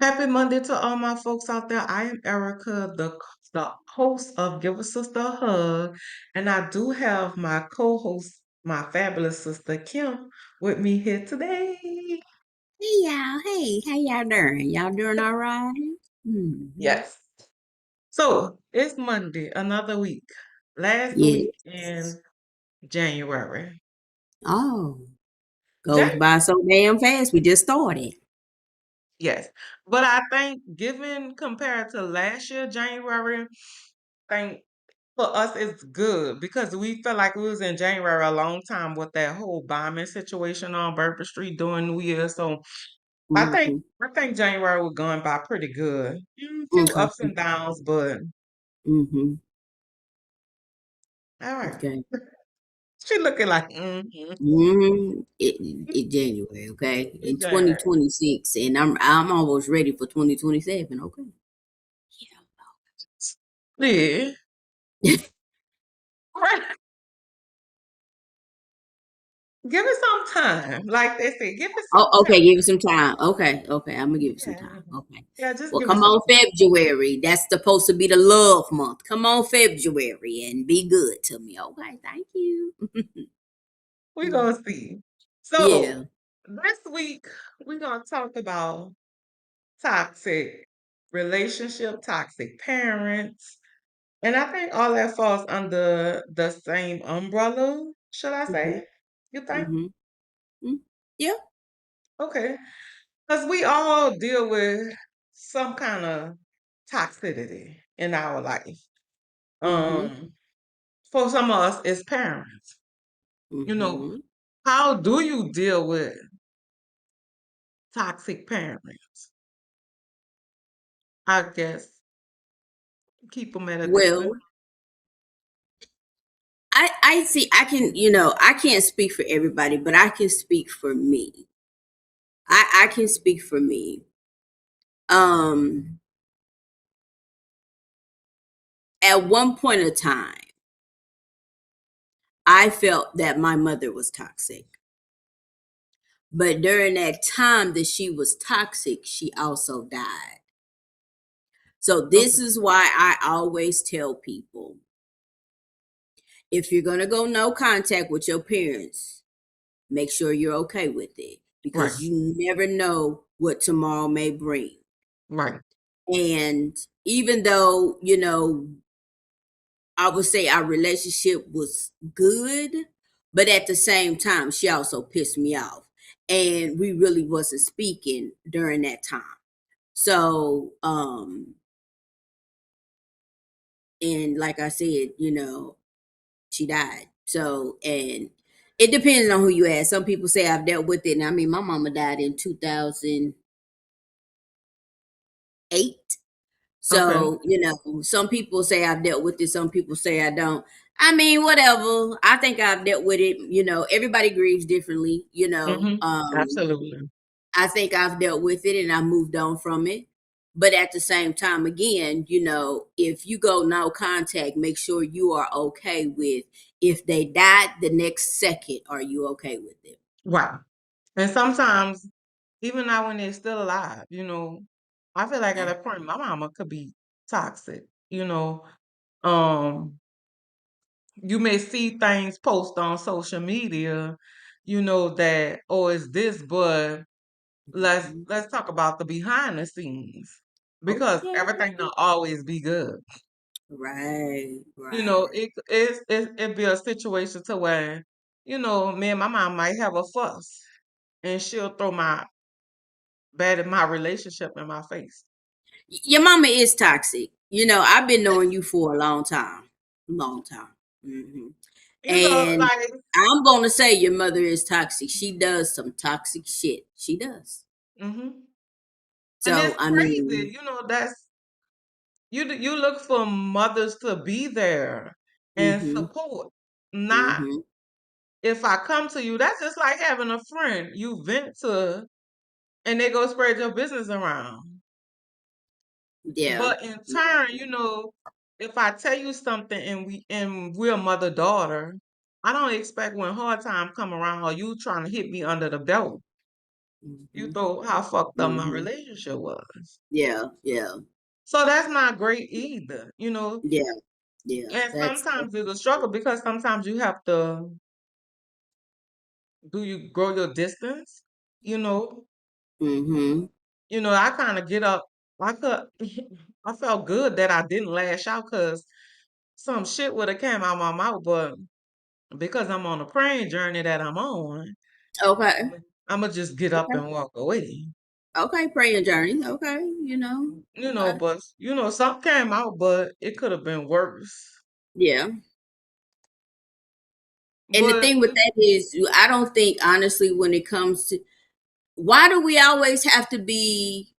Happy Monday to all my folks out there. I am Erica, the host of Give a Sister a Hug, and I do have my co-host, my fabulous sister Kim, with me here today. Hey y'all, hey, how y'all doing? Y'all doing all right? Mm-hmm. Yes. So it's Monday, another week. Last week Yes. in January. Oh, goes Jan- by so damn fast. We just started. yes. But I think given compared to last year, January, I think for us, it's good because we felt like we was in January a long time with that whole bombing situation on Bourbon Street during New Year. So I think Mm-hmm. I think January was going by pretty good. Few Okay. ups and downs, but Mm-hmm. all right. Okay. She looking like Mm-hmm. It January, okay? it's In January. 2026, and I'm almost ready for 2027. Okay. Yeah. Give it some time. Like they say, give it Oh, some okay. time. Give it some time. Okay. I'm gonna give it some Yeah. time. Okay. Yeah, just Well, give it come some on, time. February. That's supposed to be the love month. Come on, February, and be good to me. Okay. Thank you. We gonna see. Yeah. So this week we're gonna talk about toxic relationship, toxic parents. And I think all that falls under the same umbrella, should I hmm say? You think? hmm Yeah. Okay. Because we all deal with some kind of toxicity in our life. hmm Um, for some of us, it's parents. You know, hmm how do you deal with toxic parents? I guess keep them at a Well, distance. I see. I can. I can't speak for everybody, but I can speak for me. I can speak for me. Um, at one point of time, I felt that my mother was toxic. But during that time that she was toxic, she also died. So this Okay. is why I always tell people, if you're going to go no contact with your parents, make sure you're okay with it, Right. because you never know what tomorrow may bring. Right. And even though, I would say our relationship was good, but at the same time, she also pissed me off. And we really wasn't speaking during that time. So, and like I said, she died. So, and it depends on who you ask. Some people say I've dealt with it. And I mean, my mama died in 2008. Okay. So, some people say I've dealt with it. Some people say I don't. I mean, whatever. I think I've dealt with it. Everybody grieves differently. Absolutely. I think I've dealt with it and I moved on from it. But at the same time, again, if you go no contact, make sure you are okay with, if they died the next second, are you okay with it? Right. And sometimes, even now when they're still alive, I feel like at Yeah. a point my mama could be toxic. Um, you may see things post on social media, that, oh, it's this, but let's Mhm. let's talk about the behind the scenes because Okay. everything don't always be good. Right. Right. It'd be a situation to where, me and my mom might have a fuss and she'll throw my relationship in my face. Your mama is toxic. I've been knowing you for a long time. Long time. hmm And Like, I'm going to say your mother is toxic. She does some toxic shit. She does. hmm and So, it's I crazy, mean, that's you look for mothers to be there and mm-hmm, support. Not mm-hmm, if I come to you, that's just like having a friend you vent to and they go spread your business around. yeah. But in turn, if I tell you something and we're mother daughter, I don't expect when hard time come around or you trying to hit me under the belt. You Mhm. thought how fucked up my Mhm. relationship was. Yeah, yeah, So that's not great either, you know. yeah, yeah. And That's sometimes it's a struggle because sometimes you have to do you grow your distance, you know. mhm. I kind of get up. I could, I felt good that I didn't lash out because some shit would have came out my mouth, but because I'm on a praying journey that I'm on, Okay. I'm gonna just get up Okay. and walk away. Okay, praying journey. Okay, Okay. But something came out, but it could have been worse. Yeah. And the But thing with that is, I don't think honestly, when it comes to why do we always have to be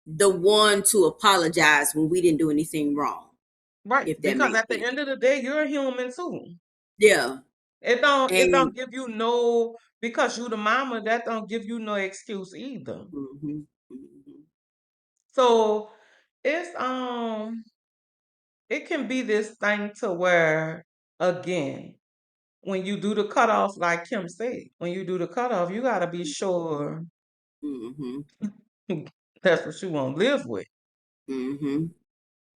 the one to apologize when we didn't do anything wrong? right, If that because makes at the sense. end of the day, you're a human too. Yeah. It don't And give you no because you the mama, that don't give you no excuse either. mhm, mhm, So it's it can be this thing to where again, when you do the cutoff, like Kim said, when you do the cutoff, you gotta be sure mhm, that's what you want to live with. mhm,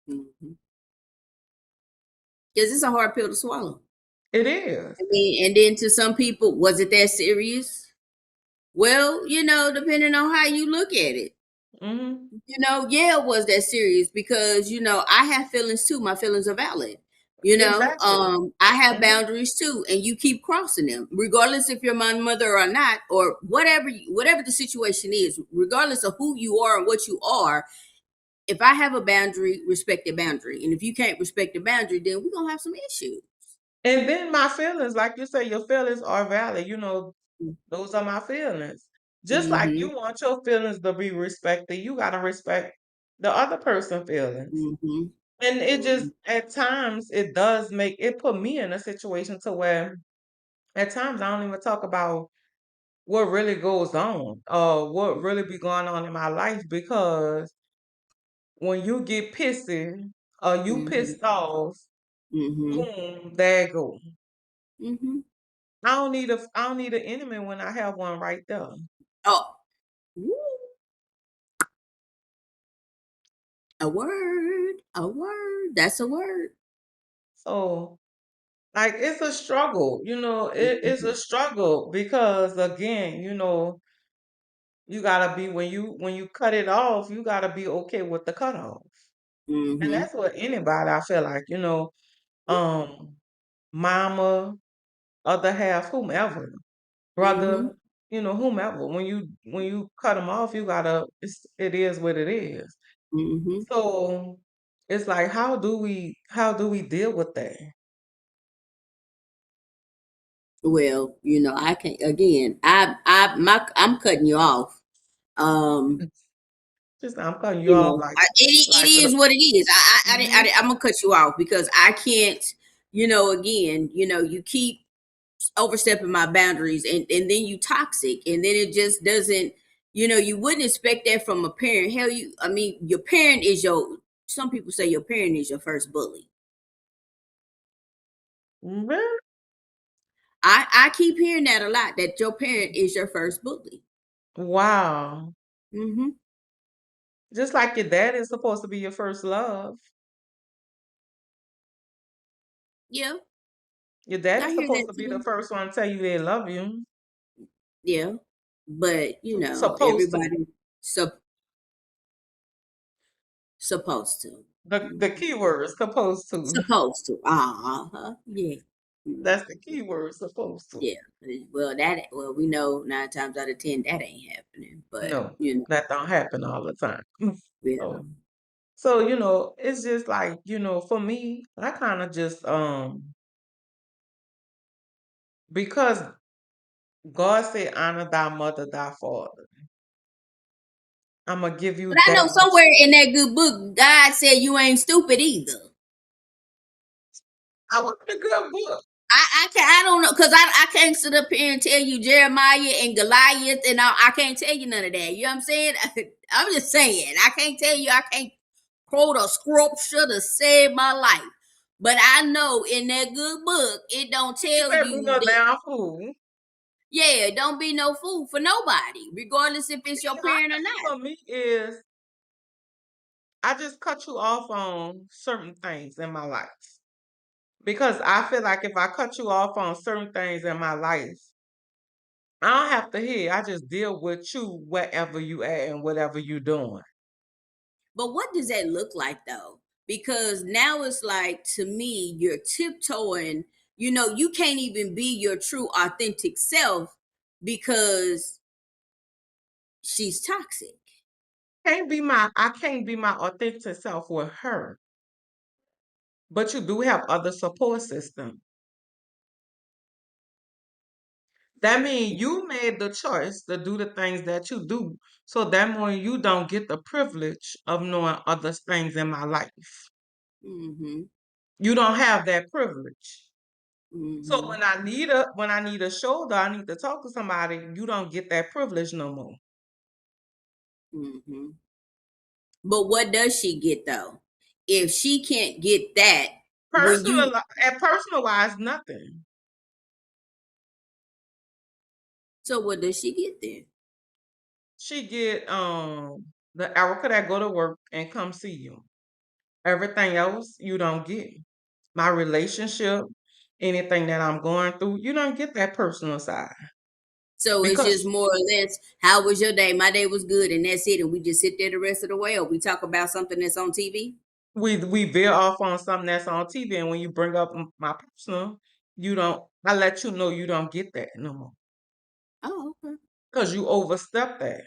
mhm. Because it's a hard pill to swallow. It is. I mean, and then to some people, was it that serious? Well, depending on how you look at it. Hmm. Yeah, it was that serious because I have feelings too. My feelings are valid. Exactly. I have Hmm. boundaries too, and you keep crossing them, regardless if you're my mother or not, or whatever the situation is, regardless of who you are and what you are. If I have a boundary, respect the boundary, and if you can't respect the boundary, then we're gonna have some issues. And then my feelings, like you say, your feelings are valid. Those are my feelings. Just like Mm-hmm. you want your feelings to be respected, you gotta respect the other person's feelings. Mm-hmm. And it Mm-hmm. just at times it does make it put me in a situation to where at times I don't even talk about what really goes on or what really be going on in my life because when you get pissy or you Mm-hmm. pissed off, Mm-hmm. boom, there it go. Mm-hmm. I don't need an enemy when I have one right there. Oh, woo, a word, a word. That's a word. So like it's a struggle, it's Mm-hmm. a struggle because again, you gotta be when you cut it off, you gotta be okay with the cutoff. And Mm-hmm. that's what anybody I feel like, um, mama, other half, whomever, Mm-hmm. brother, whomever. When you cut them off, it is what it is. Mm-hmm. So it's like how do we deal with that? Well, I can again. I'm cutting you off. Um, Just I'm cutting you off like it like with a is what it is. mhm. I'm gonna cut you off because I can't. Again, you keep overstepping my boundaries, and then you toxic, and then it just doesn't. You wouldn't expect that from a parent. Hell, I mean, your parent is your. Some people say your parent is your first bully. Really? I keep hearing that a lot. That your parent is your first bully. Wow. Mm-hmm. Just like your dad is supposed to be your first love. Yeah, Your dad I is hear supposed that to be the too. first one to tell you they love you. Yeah, but Supposed to. everybody sup- supposed to. The Mhm. key word is supposed to. Supposed to. Yeah. That's the Mhm. key word, supposed to. Yeah. Well, we know 9 times out of 10 that ain't happening. But No, that don't happen all the time. yeah. So, it's just like, for me, I kind of just because God said honor thy mother, thy father. I'm gonna give you But I know that much. somewhere in that good book, God said you ain't stupid either. I want a good book. I don't know because I can't sit up here and tell you Jeremiah and Goliath and I can't tell you none of that. You know what I'm saying? I'm just saying I can't tell you. I can't quote a scripture to save my life. But I know in that good book it don't You tell better be you no that. damn fool. Yeah, don't be no fool for nobody, regardless if it's your I parent or think not. for me is I just cut you off on certain things in my life. Because I feel like if I cut you off on certain things in my life, I don't have to hear. I just deal with you wherever you at and whatever you doing. But what does that look like though? Because now it's like, to me, you're tiptoeing. You can't even be your true, authentic self because she's toxic. I can't be my authentic self with her. But you do have other support system. That means you made the choice to do the things that you do. So that means you don't get the privilege of knowing other things in my life. Mm-hmm. You don't have that privilege. So Mm-hmm. when I need a shoulder, I need to talk to somebody, you don't get that privilege no more. Mm-hmm. But what does she get though? If she can't get that, when you Personalized nothing. so what does she get then? She get the Erica that go to work and come see you. Everything else you don't get. My relationship, anything that I'm going through, you don't get that personal side. So it's just Because more or less, how was your day? My day was good, and that's it. And we just sit there the rest of the way, or we talk about something that's on TV. we veer off on something that's on TV, and when you bring up my personal, you don't. I let you know you don't get that no more Oh, okay. because you overstep that.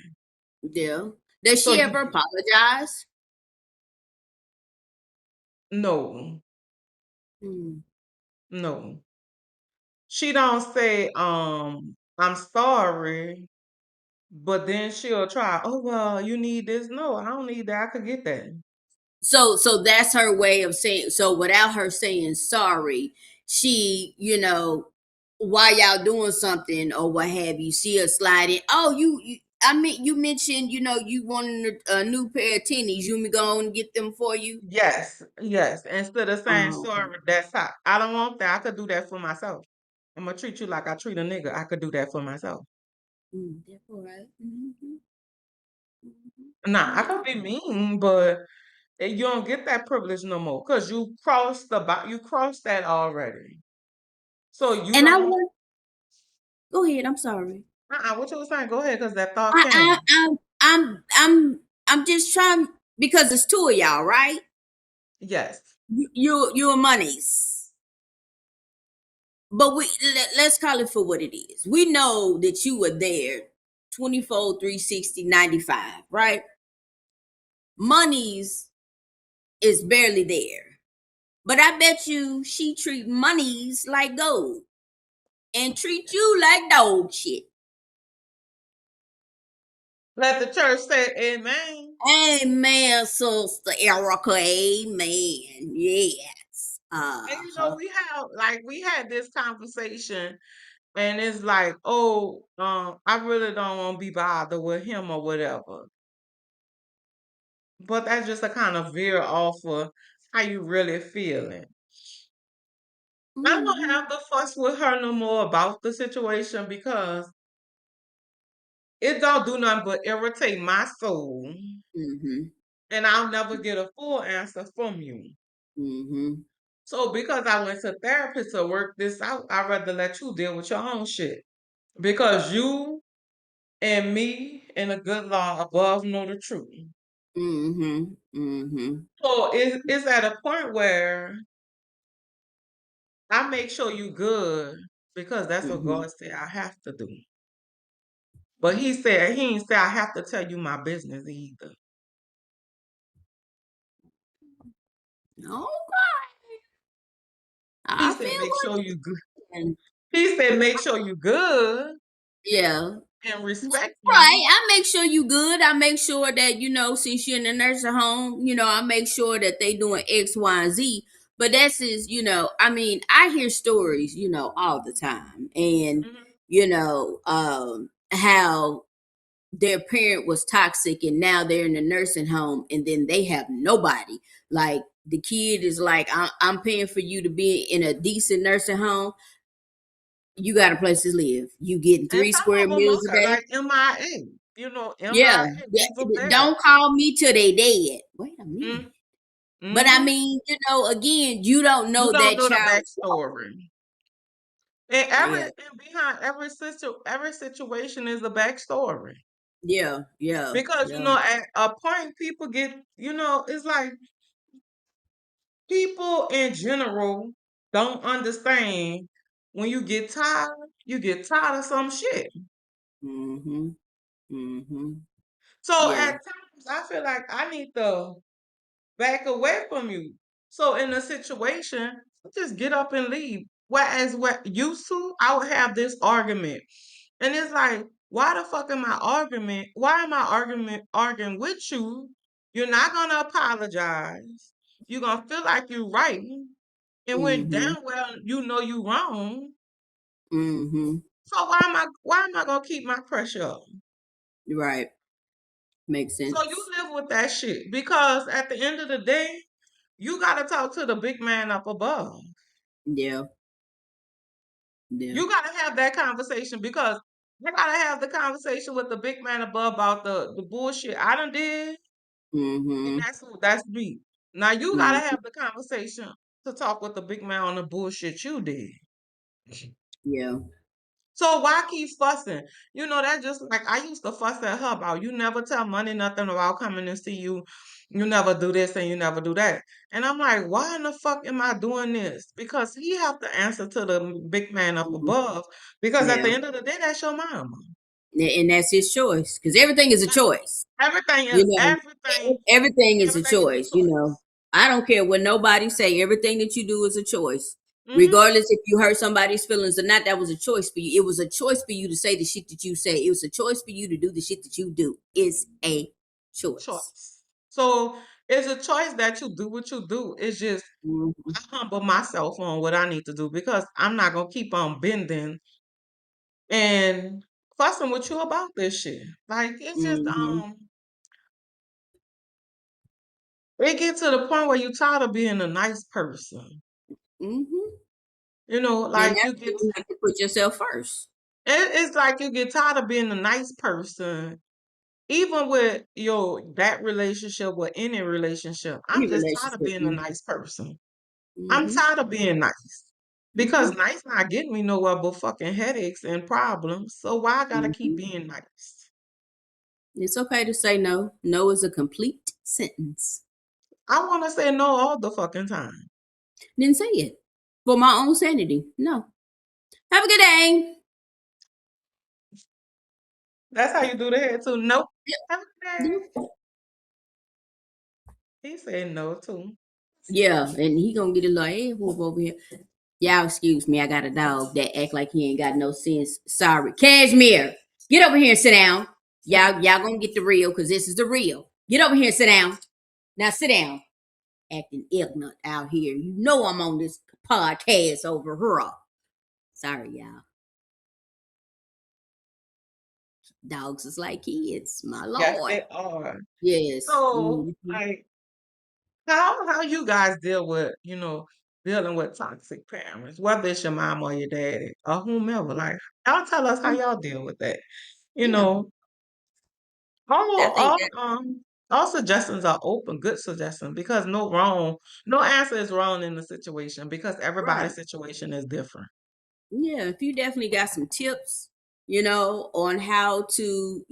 Yeah. Does So she ever you apologize? no, Mm. no. She don't say I'm sorry, but then she'll try. Oh well, you need this. No, I don't need that. I could get that. So that's her way of saying. So without her saying sorry, she, while y'all doing something or what have you, see her slide in. Oh, I mean, you mentioned, you wanted a new pair of tennies. You want me to go and get them for you? Yes, yes. Instead of saying Oh, okay. sorry, that's how I don't want that. I could do that for myself. I'm gonna treat you like I treat a nigga. I could do that for myself. That's all right. Mm-hmm. Nah, I Mm-hmm. could be mean, but you don't get that privilege no more because you crossed that already. So you And I don't. want go ahead. I'm sorry. What you was saying? Go ahead, because that thought I, I, came. I'm just trying because it's two of y'all, right? Yes, You and Monies. But let's call it for what it is. We know that you were there 24, 360, 95, right? Monies is barely there. But I bet you she treat Monies like gold and treat you like dog shit. let the church say amen. Amen, Sister Erica. Amen. Yes. And Uh-huh. we had this conversation, and it's like, oh, I really don't want to be bothered with him or whatever. But that's just a kind of veer off of how you really feeling. I don't Mm-hmm. have to fuss with her no more about the situation because it don't do nothing but irritate my soul, Mm-hmm. and I'll never get a full answer from you. Mm-hmm. So because I went to therapy to work this out, I'd rather let you deal with your own shit. Because you and me and a good law above know the truth. Mm-hmm. Mm-hmm. So it's at a point where I make sure you good because that's what Mm-hmm. God said I have to do. But he ain't say I have to tell you my business either. Okay. He I said feel make what sure you good. you're saying. He said make sure you good Yeah. and respect Right. me. I make sure you good. I make sure that, since you're in the nursing home, I make sure that they doing X, Y, and Z. But that's is, I mean, I hear stories, all the time. And, Mhm. how their parent was toxic and now they're in the nursing home and then they have nobody. Like the kid is like, I'm paying for you to be in a decent nursing home. You got a place to live. You getting And 3 some square of them meals a are day. like MIA. You know, Yeah. MIA, leave a bed. Don't call me till they dead. Wait a Mm, minute. But I mm-hmm. mean, again, you don't You know don't that know the child. backstory. And Yeah. behind every situation is a backstory. Yeah. Yeah. Because Yeah. at a point people get, it's like people in general don't understand when you get tired of some shit. Mm-hmm. Mm-hmm. So Yeah. at times I feel like I need to back away from you. So in a situation, just get up and leave. Whereas what used to, I would have this argument. And it's like, why the fuck am I argument? Why am I arguing with you? You're not gonna apologize. You're gonna feel like you're right. And when Mm-hmm. damn well you know you wrong. Mm-hmm. So why am I gonna keep my pressure up? Right. Makes So you sense. live with that shit. Because at the end of the day, you gotta talk to the big man up above. Yeah. Yeah. You gotta have that conversation because I gotta have the conversation with the big man above about the bullshit I done did, and Mm-hmm. that's me. Now you gotta Mm-hmm. have the conversation to talk with the big man on the bullshit you did. Yeah. So why keep fussing? That's just like I used to fuss at her about you never tell money nothing about coming to see you. You never do this and you never do that. And I'm like, why in the fuck am I doing this? Because he have to answer to the big man up Mhm. above. Because at the Yeah. end of the day, that's your mama. And that's his choice. Because everything is a choice. Everything is You know, everything. everything is a Everything is a choice. choice. I don't care what nobody say. Everything that you do is a choice. Hmm. Regardless if you hurt somebody's feelings or not, that was a choice for you. It was a choice for you to say the shit that you say. It was a choice for you to do the shit that you do. It's a choice. Choice. So it's a choice that you do what you do. It's just Mhm. I humble myself on what I need to do because I'm not gonna keep on bending and fussing with you about this shit. Like it's just Mhm. it get to the point where you tired of being a nice person. Mhm. And Like you that's get when you have to put yourself first. it's like you get tired of being a nice person. Even with that relationship or any relationship, I'm Any just tired of relationship. being a nice person. I'm Mhm. tired of being nice. Because Mhm. nice not getting me nowhere but fucking headaches and problems. So why I gotta keep Mhm. being nice? It's okay to say no. No is a complete sentence. I wanna say no all the fucking time. Didn't say it for my own sanity. No. Have a good day. That's how you do the head too. Nope. Have a good day. Yep. He said no too. Yeah, and he gonna get a little ass whoop over here. Y'all excuse me, I got a dog that act like he ain't got no sense. Sorry. Cashmere, get over here and sit down. Y'all gonna get the real because this is the real. Get over here and sit down. Now sit down. Acting ignorant out here. You know I'm on this podcast over here. Sorry, y'all. Dogs is like kids, my Yes, lord. they are. Yes. So Mhm. like how you guys deal with, dealing with toxic parents, whether it's your mom or your daddy or whomever. Like y'all tell us how y'all deal with that. You Yeah, know, I think all suggestions are open, good suggestions, because no answer is wrong in the situation because right. everybody's situation is different. Yeah, if you definitely got some tips, on how to,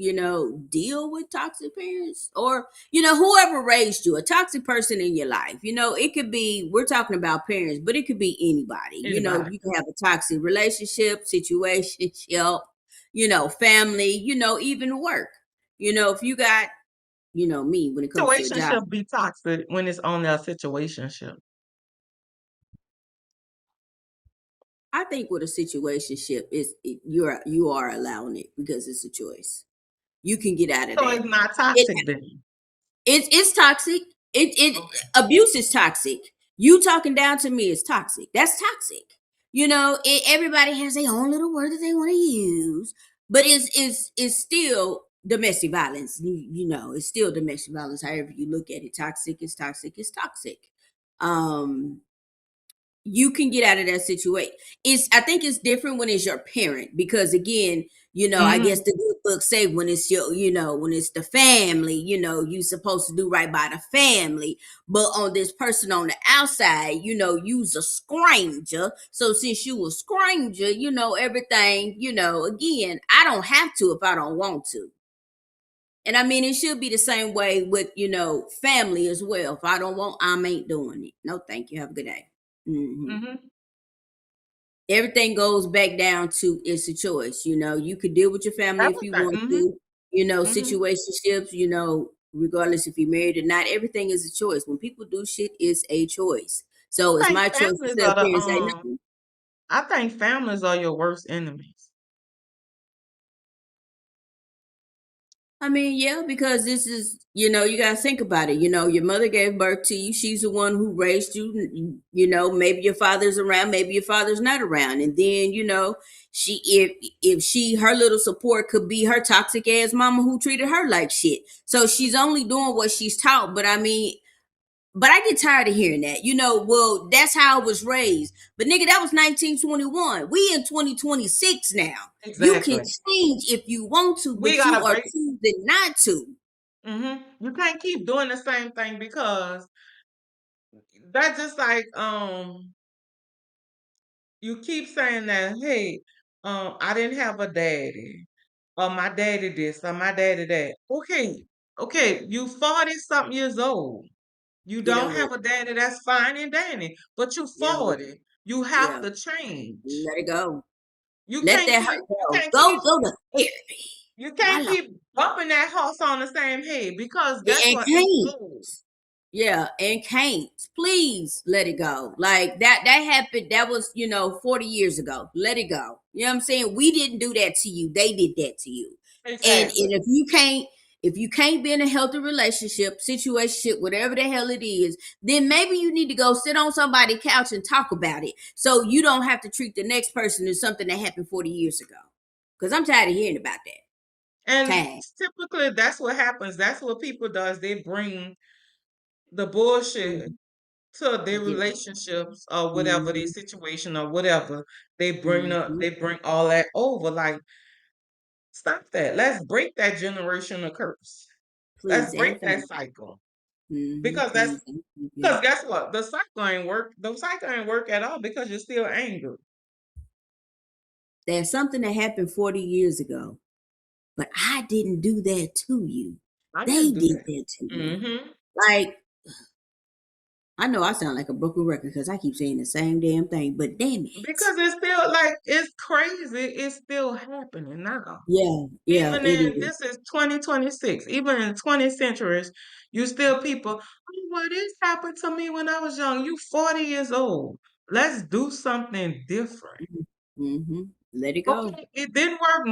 deal with toxic parents or, whoever raised you, a toxic person in your life. It could be, we're talking about parents, but it could be anybody. Anybody. You can have a toxic relationship, situationship, family, even work. If you got, me when it comes to a job, Situationship be toxic when it's on their situationship. I think with a situationship is you are allowing it because it's a choice. You can get out of So that. it's not It toxic then. it's toxic. It Okay. abuse is toxic. You talking down to me is toxic. That's toxic. Everybody has their own little word that they want to use, but it's still domestic violence. It's still domestic violence. However you look at it, toxic is toxic is toxic. Um, you can get out of that situation. I think it's different when it's your parent because again, I guess Mhm. the good book say when it's when it's the family, you supposed to do right by the family. But on this person on the outside, you's a stranger. So since you a stranger, everything, again, I don't have to if I don't want to. And I mean, it should be the same way with, family as well. If I don't want, I ain't doing it. No, thank you. Have a good day. Mhm. Everything goes back down to it's a choice. You could deal with your family if you Everything. want Mhm. to, Mhm. situationships, regardless if you're married or not, everything is a choice. When people do shit, it's a choice. So it's I think my choice to families sit up are the here and say, no. I think families are your worst enemies. I mean, yeah, because this is, you got to think about it. Your mother gave birth to you. She's the one who raised you. Maybe your father's around, maybe your father's not around. And then, if she, her little support could be her toxic ass mama who treated her like shit. So she's only doing what she's taught. But I mean, but I get tired of hearing that. Well, that's how I was raised. But nigga, that was 1921. We in 2026 now. You can Exactly. change if you want to, We but you gotta are break. choosing not to. Mhm. You can't keep doing the same thing because that's just like you keep saying that, hey, I didn't have a daddy, or my daddy this, or my daddy that. Okay, okay, you 40 something years old. You Get don't over have it. a daddy, that's fine and dandy, but you Get over it. 40. You have Yeah. to change. Let it go. You Let can't that keep hurt you go. can't Go, keep go to therapy. you My can't lord. keep bumping that horse on the same head because guess And what? It's can't. old. Yeah, and can't. Please let it go. Like that happened. That was, 40 years ago. Let it go. You know what I'm saying? We didn't do that to you. They did that to you. And Exactly. if you can't be in a healthy relationship, situationship, whatever the hell it is, then maybe you need to go sit on somebody's couch and talk about it. So you don't have to treat the next person as something that happened 40 years ago. Because I'm tired of hearing about that. And Tired. typically that's what happens. That's what people does. They bring the bullshit Mhm. to their Yeah. relationships or whatever their Mhm. situation or whatever. Mhm. They bring all that over. Like, stop that. Let's break that generational curse. Let's Please break and that thank cycle. you. Because that's Please and thank you. because guess what? The cycle ain't work. The cycle ain't work at all because you're still angry. There's something that happened 40 years ago, but I didn't do that to you. I They didn't do did that. that to me. Hmm. Like, I know I sound like a broken record because I keep saying the same damn thing, but damn it. Because it's still like it's crazy. It's still happening now. Yeah, yeah, Even it in is. this is 2026, even in 20 centuries, you still people, oh, well, this happened to me when I was young. You 40 years old. Let's do something different. Mm-hmm. Let it go. Okay, it didn't work.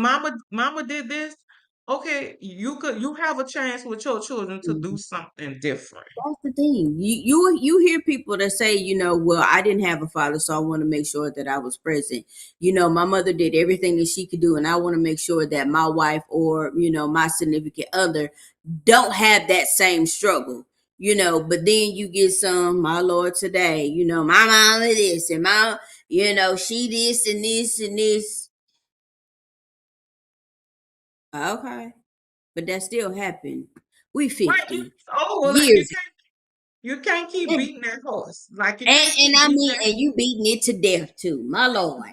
Mama did this. Okay, you have a chance with your children to Mm-hmm. do something different. That's the thing. You hear people that say, well, I didn't have a father, so I want to make sure that I was present. My mother did everything that she could do, and I want to make sure that my wife or my significant other don't have that same struggle. But then you get some, my Lord, today, my mom is this and my, she this and this and this. Okay, but that still happened. We Right? 50 Oh, like years. you can't keep And, beating that horse. Like you and, can't and keep I beating mean, that. and you beating it to death too, my Lord.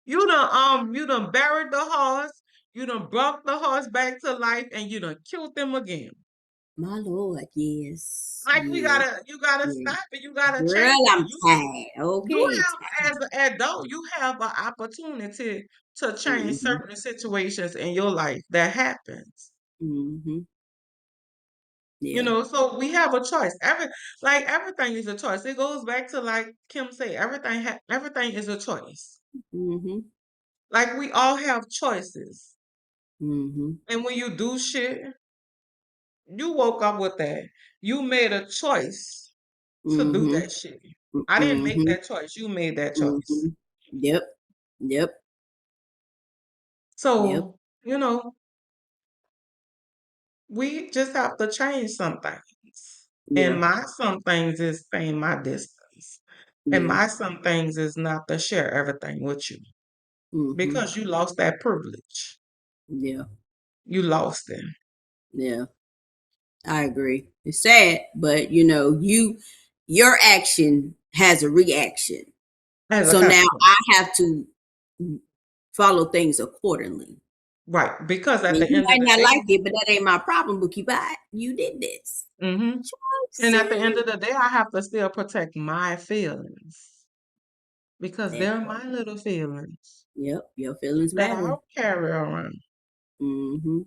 You done buried the horse, you done brought the horse back to life, and you done killed them again. My Lord, yes, Like yes, you gotta yes. stop it. You gotta Girl, change it. I'm tired. You Okay, have as an adult, you have an opportunity to change mm-hmm, certain situations in your life that happens. mm-hmm, You yeah, know, so we have a choice. Everything is a choice. It goes back to like Kim said, everything is a choice. mm-hmm, Like we all have choices. mm-hmm, And when you do shit, you woke up with that. You made a choice to do mm-hmm, that shit. I didn't make mm-hmm, that choice. You made that choice. mm-hmm. Yep, yep, yep, So, you know, we just have to change some things. And yeah. my some things is staying my distance. And Yeah. my some things is not to share everything with you Mhm. because you lost that privilege. Yeah. You lost it Yeah. I agree. It's sad, but your action has a reaction. as a So now consequence. I have to follow things accordingly. Right. Because at And the you end of might the not day, like it, but that ain't my problem, Bookie Bye. You did this. hmm and at the end Choices. of the day, I have to still protect my feelings because That they're part. my little feelings Yep. Your feelings that matter. I'll carry around. Mm-hmm.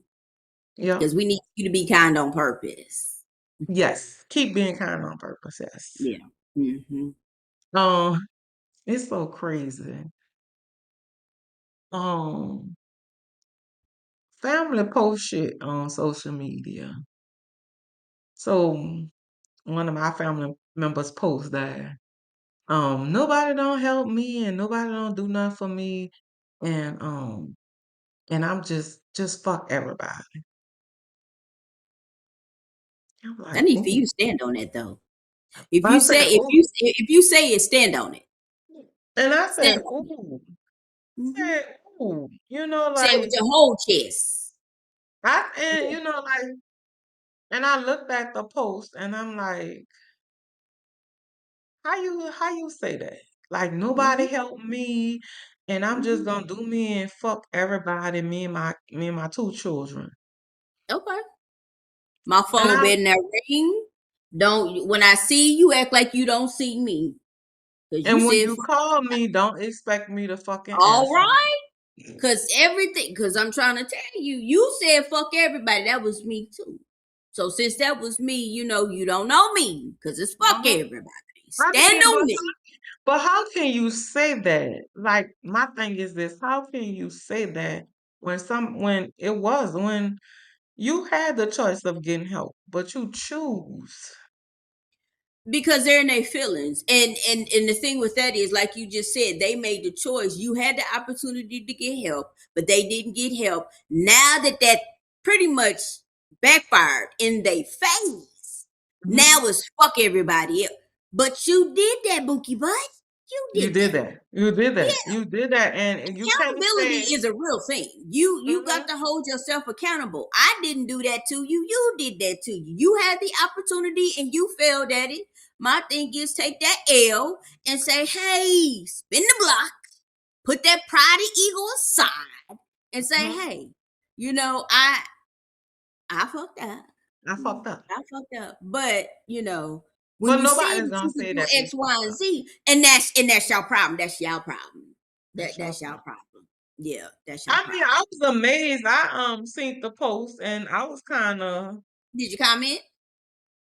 Yep. Because we need you to be kind on purpose. Yes. Keep being kind on purpose. Yes. Yeah. Mm-hmm. Um, it's so crazy. Um, family post shit on social media. So one of my family members post that nobody don't help me and nobody don't do nothing for me and I'm just fuck everybody. I'm I like, need for you ooh. to stand on it though. If I you say said, if ooh. you if you say it, stand on it. And I Stand said, on it. ooh. Mm-hmm. Said, ooh. Say it with your whole chest. And Yeah. and I looked at the post and I'm like, how you say that? Like nobody Mm-hmm. helped me and I'm just Mm-hmm. gonna do me and fuck everybody, me and my two children. Okay. My And phone better not ring. Don't when I see you act like you don't see me. Cause you when said you call me, don't expect me to fucking all answer. right. Cause I'm trying to tell you, you said fuck everybody. That was me too. So since that was me, you don't know me. Cause it's fuck Uh-huh. everybody. I Stand mean, on me. but how can you say that? Like my thing is this: how can you say that when you had the choice of getting help, but you choose? Because they're in their feelings, and the thing with that is, like you just said, they made the choice. You had the opportunity to get help, but they didn't get help. Now that pretty much backfired in their face, now Mhm. it's fuck everybody else. But you did that, Bookie Butt. You You did did that. that. You did that. Yeah. You did that, and you can't Accountability say. is a real thing. You got Mhm. to hold yourself accountable. I didn't do that to you. You did that to you. You had the opportunity and you failed at it. My thing is take that L and say, hey, spin the block, put that pride and ego aside, and say, Mhm. hey, you know, I fucked up. I fucked up, I fucked up. But when but you said nobody's that gonna you could say do that they X, Y, fucked and up. Z, and that's your problem. That's your problem. That's your That's your problem. problem. Yeah, that's your I mean, problem. I was amazed. I seen the post, and I was kind of Did you comment?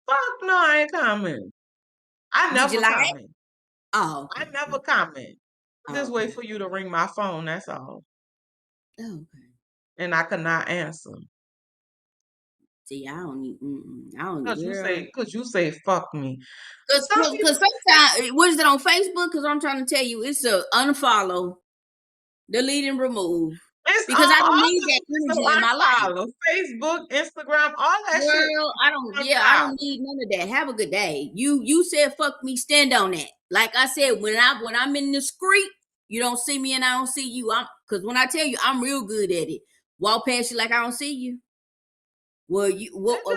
fuck no, I ain't comment. I Did you never like it? comment. Oh, I okay. never Oh, comment. I just wait okay. for you to ring my phone. That's all, Oh, okay. and I could not answer See, I don't need. I don't, because you girl. say because you say fuck me. Cause, Some cause, people cause sometimes, what is it on Facebook? Cause I'm trying to tell you, it's a unfollow, delete, and remove. it's Because I don't all need the that places energy in my I life. follow. Facebook, Instagram, all that shit. Girl, I don't. Yeah, I don't Unfollow. need none of that. Have a good day. You said fuck me. Stand on that. Like I said, when I'm in the street, you don't see me and I don't see you. Because when I tell you, I'm real good at it. Walk past you like I don't see you. Well, It just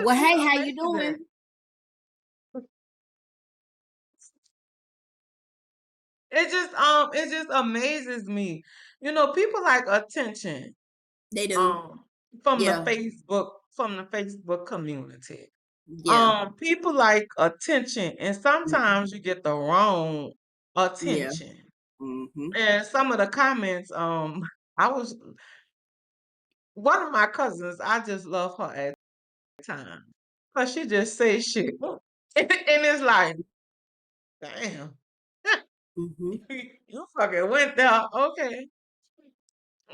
be hey, how you amazing. doing? It just amazes me. People like attention. They do. Um, from the Yeah, Facebook community. yeah, People like attention, and sometimes you get the wrong yeah. attention. Mm-hmm. And some of the comments, I was one of my cousins. I just love her at the time, cause she just says shit, and it's like, damn, Mm-hmm. you fucking went there, okay,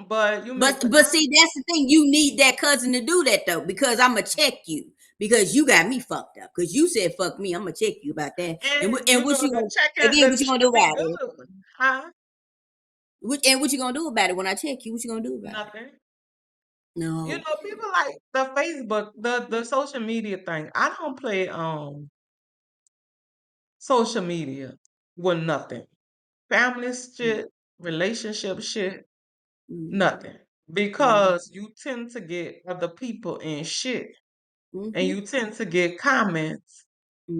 but you make the But see, comment. that's the thing. You need that cousin to do that though, because I'm gonna check you because you got me fucked up. Because you said fuck me, I'm gonna check you about that. And And and what you the gonna checking again? the What you gonna check do be about it? good, huh? And what you gonna do about it when I check you? What you gonna do about it? Nothing. No. People like the Facebook, the social media thing. I don't play social media. with nothing. Family shit, relationship shit, Mhm. nothing. Mhm. Because you tend to get other people in shit and Mhm. you tend to get comments.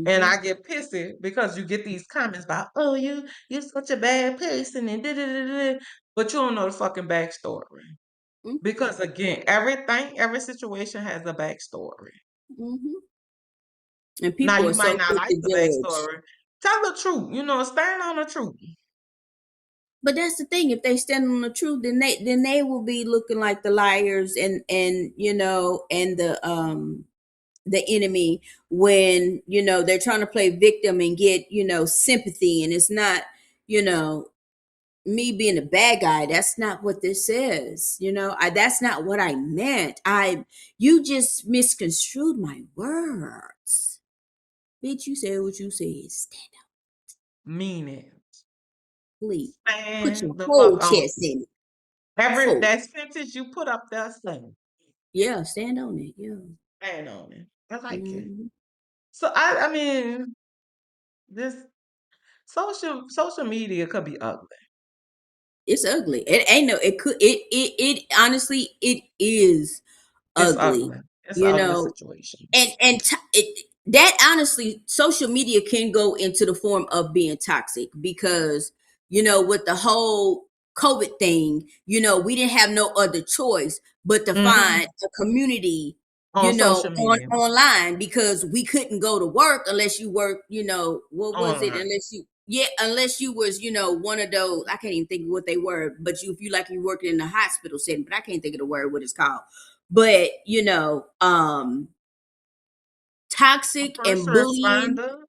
And Mhm. I get pissy because you get these comments about, oh, you're such a bad person and da da da da, but you don't know the fucking backstory. Mhm. Because again, every situation has a backstory. Mhm. And Now people you are so might not quick like to the judge. backstory. Tell the truth, stand on the truth. But that's the thing. If they stand on the truth, then they will be looking like the liars and and the enemy when they're trying to play victim and get sympathy, and it's not you know me being a bad guy. That's not what this is. That's not what I meant. You just misconstrued my words. Bitch, you said what you said. Stand up, Mean it. please. Put Stand your the fuck whole on chest in it. every Full. that sentence you put up there, Yeah, stand on it. Yeah. stand on it. I like it. Hmm. So I mean, this social media could be ugly. It's ugly. It ain't no. It could. It honestly, it is It's ugly. ugly. It's an You ugly know, situation. that honestly, social media can go into the form of being toxic because with the whole COVID thing, we didn't have no other choice but to find Hmm. a community, On social media, online, because we couldn't go to work unless you work, what was it? online. Unless you was, one of those, I can't even think of what they were, but if you like you working in the hospital setting, but I can't think of the word what it's called. But A toxic first and bullying. responder.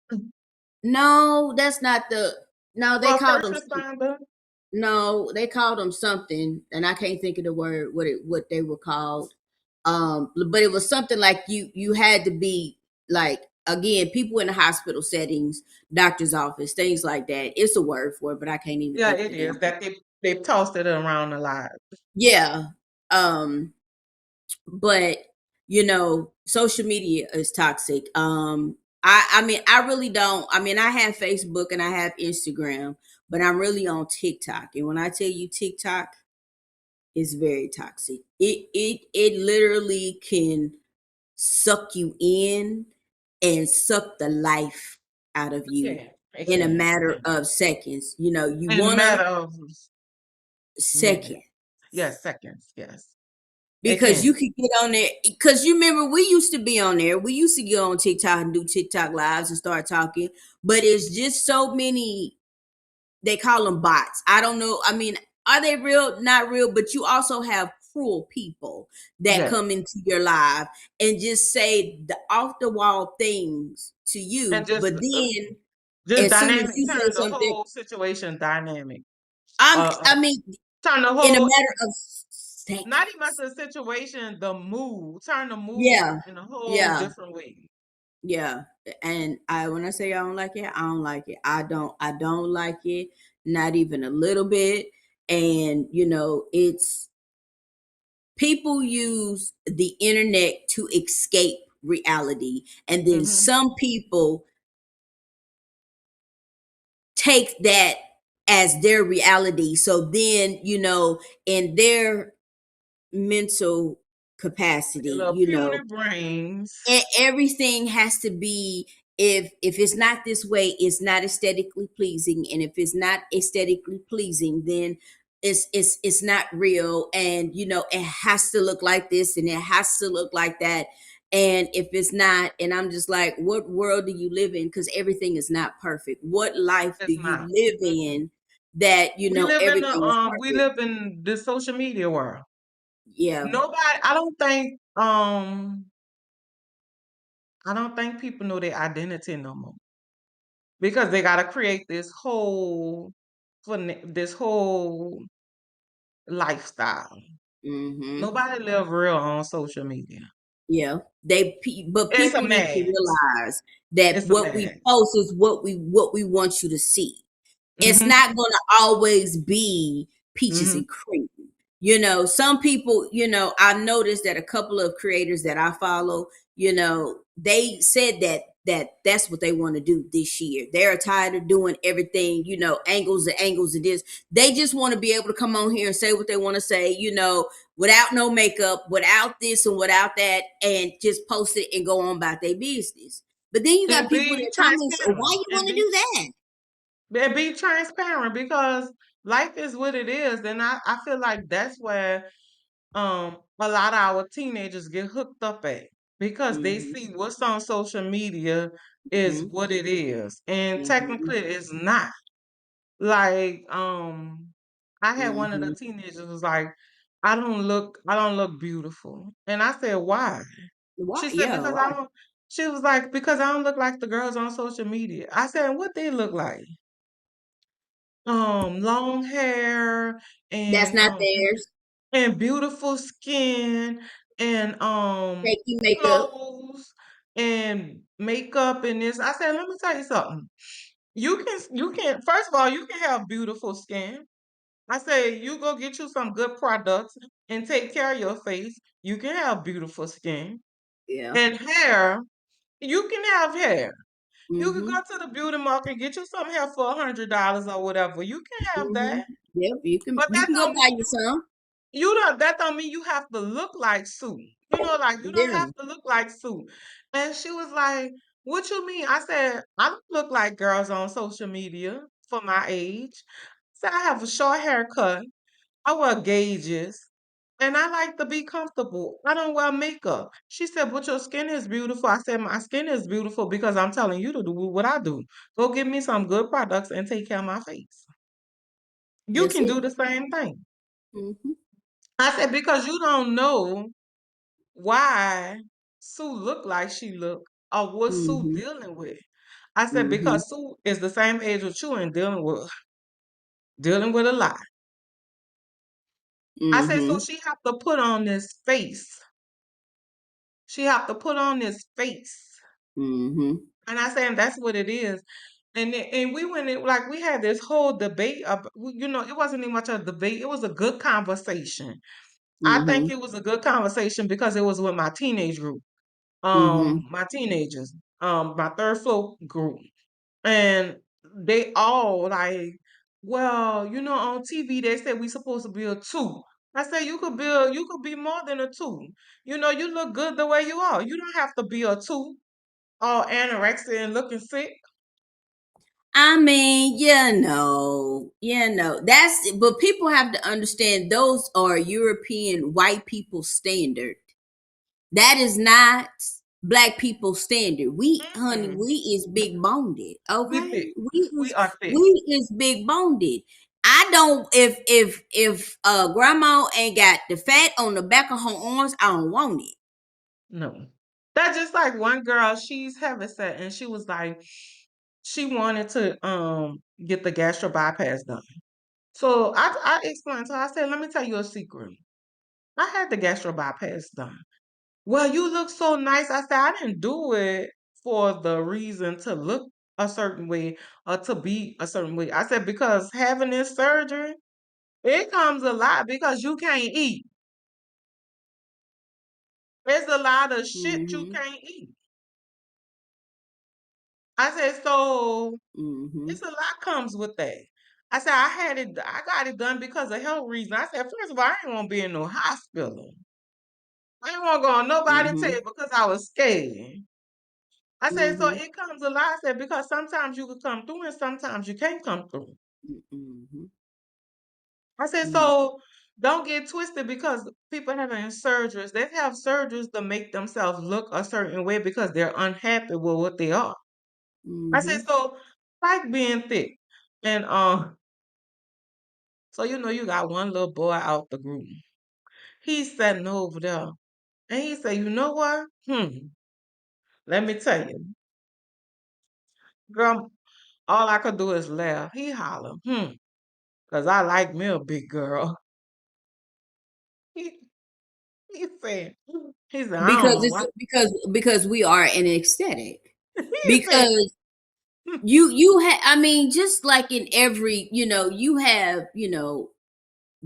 No, that's not the. No, they Well, called first them. responder. No, they called them something, and I can't think of the word what they were called. But it was something like you had to be like, again, people in the hospital settings, doctor's office, things like that. It's a word for it, but I can't even Yeah, think of it the is damn word. that they've tossed it around a lot. Yeah. Um, but social media is toxic. I mean, I really don't. I mean, I have Facebook and I have Instagram, but I'm really on TikTok, and when I tell you TikTok is very toxic, it literally can suck you in and suck the life out of you Yeah, it in a can. matter of seconds. You In a wanna matter of second. minutes. Yes, seconds. Yes, it Because you can. could get on there, because you remember we used to be on there. We used to go on TikTok and do TikTok lives and start talking, but it's just so many. They call them bots. I don't know. I mean, are they real? Not real, but you also have cruel people that Yes, come into your live and just say the off the wall things to and you. But then just as soon as dynamic you say turn the something, whole situation dynamic. I'm Uh, I mean, turn the in a whole matter of not even seconds. the situation, the mood. Turn the mood Yeah. in a whole Yeah. different way. Yeah, and when I say I don't like it, I don't like it. I don't like it, not even a little bit. And it's people use the internet to escape reality, and then Hmm. some people take that as their reality. So then, in their mental Your capacity, little puny brains. everything has to be, if it's not this way, it's not aesthetically pleasing, and if it's not aesthetically pleasing, then it's not real, and it has to look like this and it has to look like that. And if it's not, and I'm just like, what world do you live in? Because everything is not perfect. What life do It's you not. live Mm-mm. in that everything is We perfect? live in the social media world. Yeah. Nobody I don't think people know their identity no more because they got to create this whole lifestyle. Hmm. Nobody live real on social media. Yeah, but It's a people need to mask. realize that It's a what we mask. post is what we want you to see. It's Mhm. not going to always be peaches Mhm. and cream. Some people, I noticed that a couple of creators that I follow, they said that's what they want to do this year. They're tired of doing everything, angles and angles of this. They just want to be able to come on here and say what they want to say, without no makeup, without this and without that, and just post it and go on about their business. But then you got And people be that comments, oh, why transparent you want to do that? and be transparent because life is what it is. And I feel like that's where a lot of our teenagers get hooked up at because they Mm-hmm. see what's on social media is Mm-hmm. what it is. And Mm-hmm. technically it's not. Like, I had one of the Mm-hmm. teenagers was like, I don't look beautiful. And I said, why? Why? She said, Yeah, because I why? don't, she was like, because I don't look like the girls on social media. I said, what they look like? Long hair That's and not theirs. beautiful skin and Shaky makeup. clothes and makeup and this. I said, let me tell you something. You can first of all, you can have beautiful skin. I say you go get you some good products and take care of your face. You can have beautiful skin. Yeah. And hair, you can have hair. You can Mm-hmm. go to the beauty market and get you some hair for $100 or whatever. You can have Mm-hmm. that. Yep. You can But you that can go don't mean buy you some. you don't that don't mean you have to look like Sue. Like you don't Yeah. have to look like Sue. And she was like, what you mean? I said, I don't look like girls on social media for my age. I said I have a short haircut. I wear gauges. And I like to be comfortable. I don't wear makeup. She said, but your skin is beautiful. I said, my skin is beautiful because I'm telling you to do what I do. Go get me some good products and take care of my face. You That's can it. do the same thing. Mm-hmm. I said, because you don't know why Sue looked like she looked or what Sue Mm-hmm. dealing with. I said, Mm-hmm. because Sue is the same age with you and dealing with a lot. I said, so Mm-hmm. she have to put on this face. She have to put on this face. Mm-hmm. And I said, that's what it is. And we went in, like we had this whole debate it wasn't even much of a debate. It was a good conversation. I think Mm-hmm. it was a good conversation because it was with my teenage group. Mm-hmm. My teenagers, my third floor group. And they all like, well, on TV they said we supposed to be a two. I said you could be more than a two. You look good the way you are. You don't have to be a two, all anorexic and looking sick. I mean, but people have to understand those are European white people standard. That is not black people standard. Honey, Mm-mm. we is big boned. We Okay, thick. we We is are thick. we is big boned. I don't. If grandma ain't got the fat on the back of her arms, I don't want it. No. That's just like one girl, she's heavy set and she was like, she wanted to get the gastro bypass done. So I explained to her, I said, let me tell you a secret. I had the gastro bypass done. Well, you look so nice. I said, I didn't do it for the reason to look a certain way or to be a certain way. I said, because having this surgery, it comes a lot because you can't eat. There's a lot of shit you Mm-hmm. can't eat. I said, so Mm-hmm. it's a lot comes with that. I said, I got it done because of health reasons. I said, first of all, I ain't want to be in no hospital. I ain't want to go on nobody's Mm-hmm. table because I was scared. I said, so Mm-hmm. it comes a lot. I said, because sometimes you can come through and sometimes you can't come through. Mm-hmm. I said, Mm-hmm. so don't get twisted because people having surgeries, they have surgeries to make themselves look a certain way because they're unhappy with what they are. I said, Mm-hmm. so like being thick. And so you got one little boy out the group. He's sitting over there. And he said, you know what? Let me tell you. Girl, all I could do is laugh. He holler, because I like me a big girl. He, he said, I don't Because know it's what. because we are an aesthetic. He said, Because you have, I mean, just like in every, you have,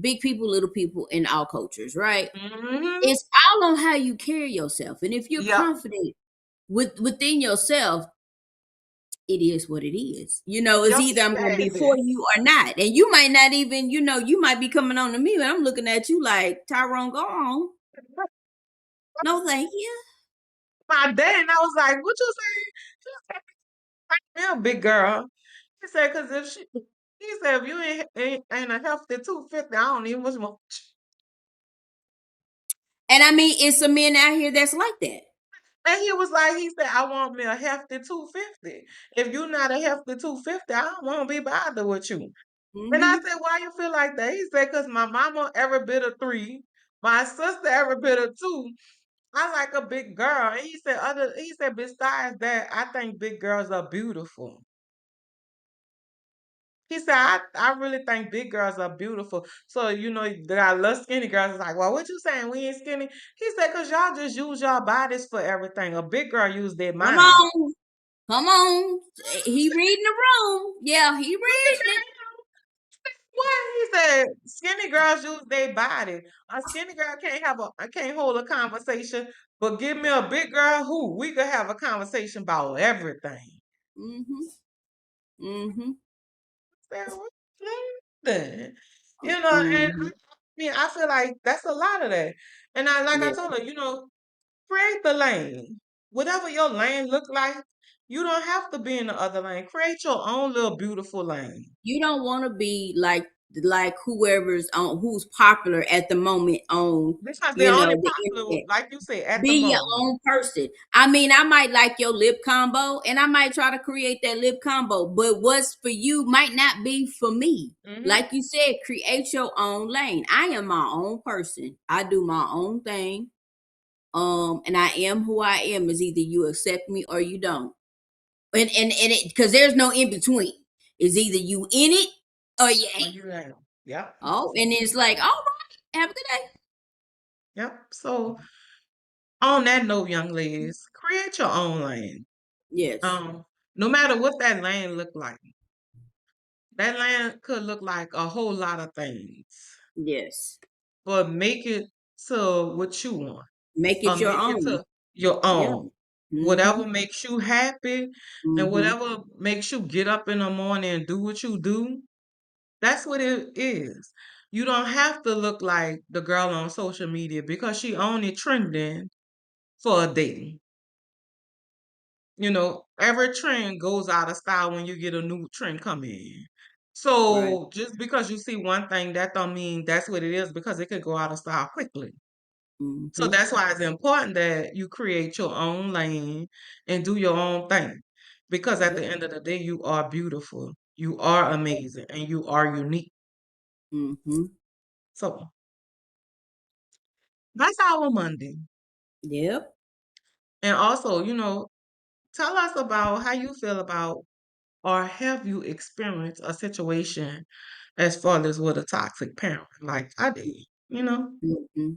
big people, little people in all cultures, right? Mhm. It's all on how you carry yourself. And if you're Yep. confident within yourself, it is what it is. It's Yep, either I'm gonna be for exactly. you or not. And you might not even, you might be coming on to me and I'm looking at you like, Tyrone, go on. No, thank you. My dad and I was like, "What you saying?" She said, "Me a big girl." He said, "Cause if she," he said, "if you ain't a healthy 250, I don't even want." And I mean, it's some men out here that's like that. And he was like, he said, "I want me a hefty 250. If you're not a hefty 250, I don't want to be bothered with you." And I Hmm. said, "Why you feel like that?" He said, "Cause my mama every bit of 3, my sister every bit of 2. I like a big girl." And he said, "Besides that, I think big girls are beautiful." He said, I really think big girls are beautiful. So, there are little skinny girls. It's like, well, what you saying? We ain't skinny. He said, because y'all just use y'all bodies for everything. A big girl use their Come mind. on. Come on. He reading the room. Yeah, he Look at reading it. that. What? He said, skinny girls use their body. A skinny girl can't hold a conversation, but give me a big girl who we could have a conversation about everything. Mm-hmm. Mm-hmm. Said, "What then?" And Mm-hmm. I feel like that's a lot of that. And like I Yeah. told her, create the lane. Whatever your lane look like, you don't have to be in the other lane. Create your own little beautiful lane. You don't want to be like whoever's on who's popular at the moment on Because they're only the popular, internet. like you said, at the Be your moment. own person. I mean, I might like your lip combo and I might try to create that lip combo, but what's for you might not be for me. Hmm. Like you said, create your own lane. I am my own person. I do my own thing. And I am who I am is either you accept me or you don't. And it because there's no in between. It's either you in it or you Are ain't. you there? Yep. Oh, and it's like, all right, have a good day. Yep. So on that note, young ladies, create your own lane. Yes. Um, no matter what that lane look like. That lane could look like a whole lot of things. Yes. But make it to what you want, Make or it your make it own. to your Yeah. own. Mm-hmm. Whatever makes you happy and Mm-hmm. whatever makes you get up in the morning and do what you do, that's what it is. You don't have to look like the girl on social media because she only trending for a day. Every trend goes out of style when you get a new trend come in. Right. So just because you see one thing, that don't mean that's what it is because it could go out of style quickly. So Mm-hmm. that's why it's important that you create your own lane and do your own thing. Because at Yep. the end of the day, you are beautiful, you are amazing, and you are unique. Mm-hmm. So that's our Monday. Yep. And also, tell us about how you feel about or have you experienced a situation as far as with a toxic parent like I did, Mm-hmm.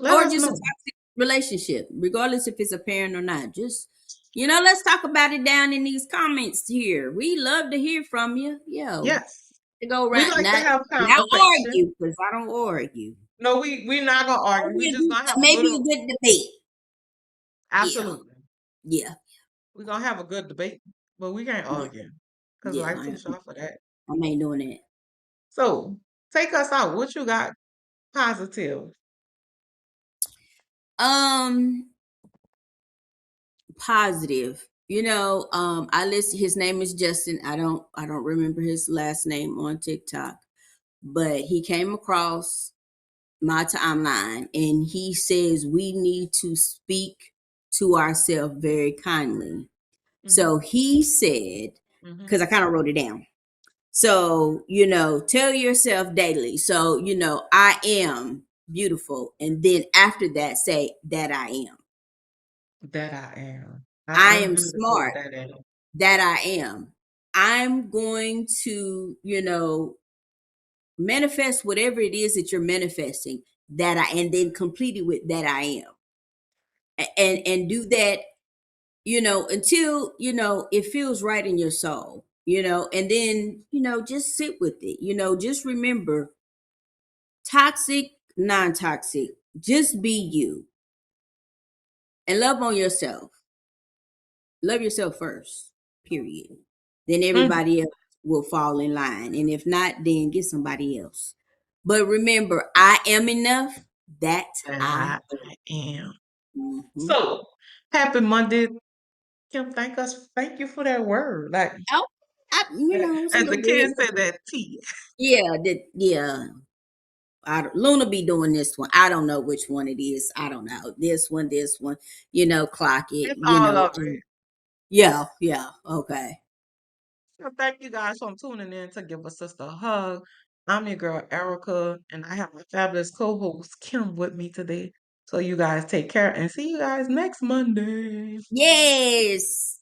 let Or us just a know. toxic relationship, regardless if it's a parent or not. Just, let's talk about it down in these comments here. We love to hear from you. Yo, Yes. to go We around, like to have not conversation. argue, because I don't argue. No, we're not gonna argue. We just gonna have a Maybe good a good debate. Yeah. absolutely. Yeah. We're gonna have a good debate, but we can't Yeah. argue because Yeah. life too short for that. I ain't doing that. So take us out. What you got positive? Um, Positive. I listen. His name is Justin. I don't remember his last name on TikTok, but he came across my timeline and he says we need to speak to ourselves very kindly. Hmm. So he said, Hmm. because I kind of wrote it down. So, tell yourself daily. So, I am beautiful. And then after that, say that I am. That I am. I I'm am beautiful. smart. That I am. That I am. I'm going to, manifest whatever it is that you're manifesting that I, and then complete it with that I am. And do that, until, it feels right in your soul, and then, just sit with it, just remember toxic, non-toxic. Just be you and love on yourself. Love yourself first. Period. Then Mhm. everybody else will fall in line. And if not, then get somebody else. But remember, I am enough. That That I I am. am. Mhm. So, happy Monday. Kim, thank you for that word. Like, Oh, it's a as the little bit. kids said, that tea. Yeah, yeah. Luna be doing this one. I don't know which one it is. I don't know. This one, clock it, It's all of it. yeah, yeah. Okay. So thank you guys for tuning in to Give a Sister a Hug. I'm your girl, Erica, and I have my fabulous co-host, Kim, with me today. So you guys take care and see you guys next Monday. Yes.